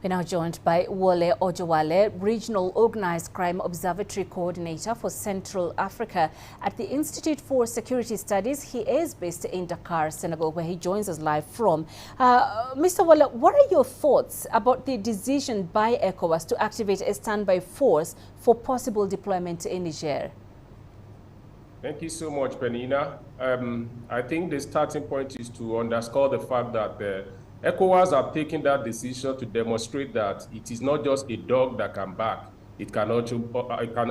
We're now joined by Wole Ojowale, Regional Organized Crime Observatory Coordinator for Central Africa at the Institute for Security Studies. He is based in Dakar, Senegal, where he joins us live from. Mr. Wole, what are your thoughts about the decision by ECOWAS to activate a standby force for possible deployment in Niger? Thank you so much, Penina. I think the starting point is to underscore the fact that ECOWAS have taken that decision to demonstrate that it is not just a dog that can bark, it can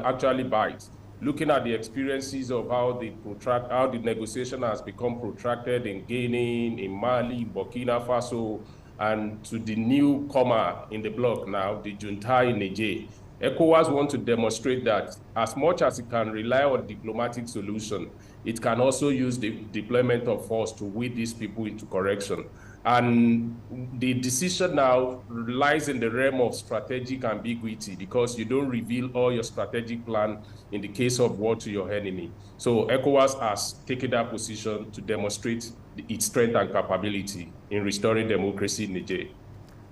actually bite. Looking at the experiences of how the negotiation has become protracted in Guinea, in Mali, Burkina Faso, and to the newcomer in the bloc now, the junta in Niger. ECOWAS want to demonstrate that as much as it can rely on diplomatic solution, it can also use the deployment of force to weed these people into correction. And the decision now lies in the realm of strategic ambiguity because you don't reveal all your strategic plan in the case of war to your enemy. So ECOWAS has taken that position to demonstrate its strength and capability in restoring democracy in Niger.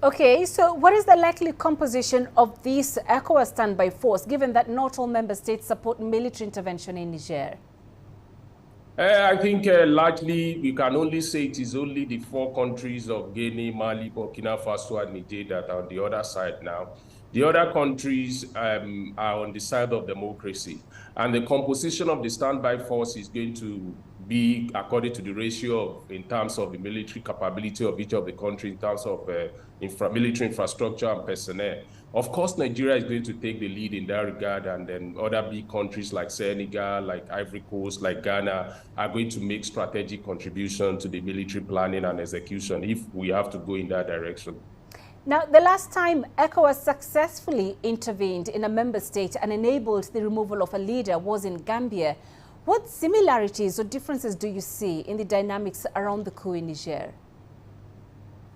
Okay, so what is the likely composition of this ECOWAS standby force, given that not all member states support military intervention in Niger? I think largely we can only say it is only the 4 countries of Guinea, Mali, Burkina Faso, and Niger that are on the other side now. The other countries are on the side of democracy. And the composition of the standby force is going to be according to the ratio in terms of the military capability of each of the countries, in terms of military infrastructure and personnel. Of course, Nigeria is going to take the lead in that regard, and then other big countries like Senegal, like Ivory Coast, like Ghana are going to make strategic contribution to the military planning and execution if we have to go in that direction. Now, the last time ECOWAS successfully intervened in a member state and enabled the removal of a leader was in Gambia. What similarities or differences do you see in the dynamics around the coup in Niger?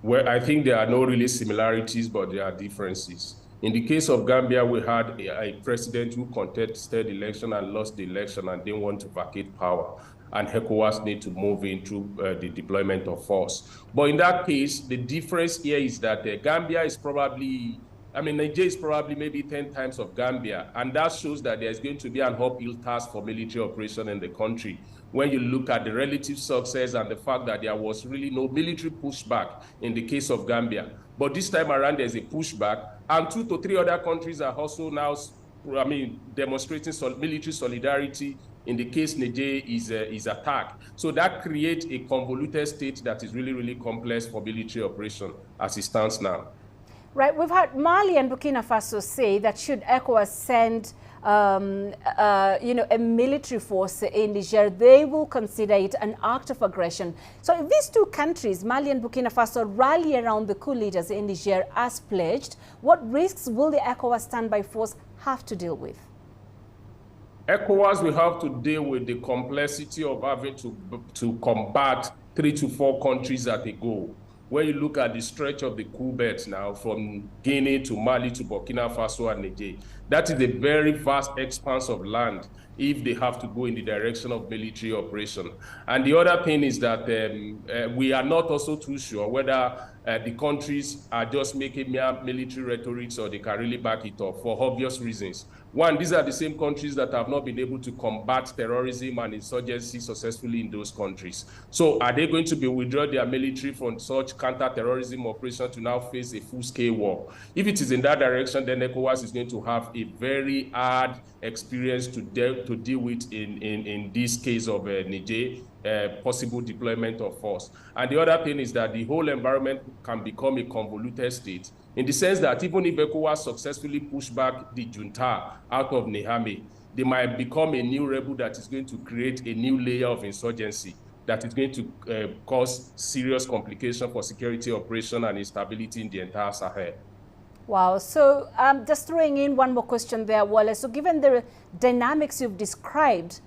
Well, I think there are no really similarities, but there are differences. In the case of Gambia, we had a president who contested the election and lost the election and didn't want to vacate power. And ECOWAS need to move into the deployment of force. But in that case, the difference here is that Gambia is probably, Niger is probably maybe 10 times of Gambia. And that shows that there's going to be an uphill task for military operation in the country. When you look at the relative success and the fact that there was really no military pushback in the case of Gambia. But this time around, there's a pushback. And 2 to 3 other countries are also now, demonstrating military solidarity. In the case Niger is attacked. So that creates a convoluted state that is really, really complex for military operation as it stands now. Right, we've had Mali and Burkina Faso say that should ECOWAS send a military force in Niger, they will consider it an act of aggression. So if these 2 countries, Mali and Burkina Faso, rally around the coup leaders in Niger as pledged, what risks will the ECOWAS standby force have to deal with? ECOWAS will have to deal with the complexity of having to combat 3 to 4 countries at a go. When you look at the stretch of the coup belt now, from Guinea to Mali to Burkina Faso and Niger, that is a very vast expanse of land if they have to go in the direction of military operation. And the other thing is that we are not also too sure whether the countries are just making mere military rhetorics or they can really back it up for obvious reasons. One, these are the same countries that have not been able to combat terrorism and insurgency successfully in those countries. So are they going to be withdraw their military from such counter-terrorism operation to now face a full-scale war? If it is in that direction, then ECOWAS is going to have a very hard experience to deal with in this case of Niger, possible deployment of force. And the other thing is that the whole environment can become a convoluted state, in the sense that even if ECOWAS successfully push back the junta out of Niamey, they might become a new rebel that is going to create a new layer of insurgency that is going to cause serious complication for security operation and instability in the entire Sahel. Wow. So just throwing in one more question there, Wole. So given the dynamics you've described,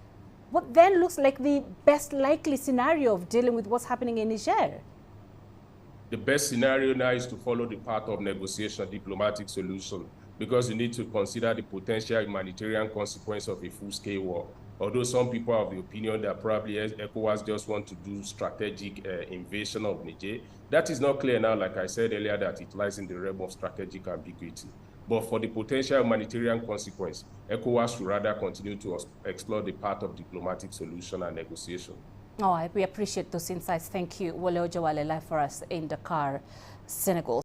what then looks like the best likely scenario of dealing with what's happening in Niger? The best scenario now is to follow the path of negotiation, diplomatic solution, because you need to consider the potential humanitarian consequence of a full-scale war. Although some people are of the opinion that probably ECOWAS just want to do strategic invasion of Niger. That is not clear now, like I said earlier, that it lies in the realm of strategic ambiguity. But for the potential humanitarian consequence, ECOWAS should rather continue to explore the path of diplomatic solution and negotiation. All right, we appreciate those insights. Thank you. Wole Ojawale live for us in Dakar, Senegal.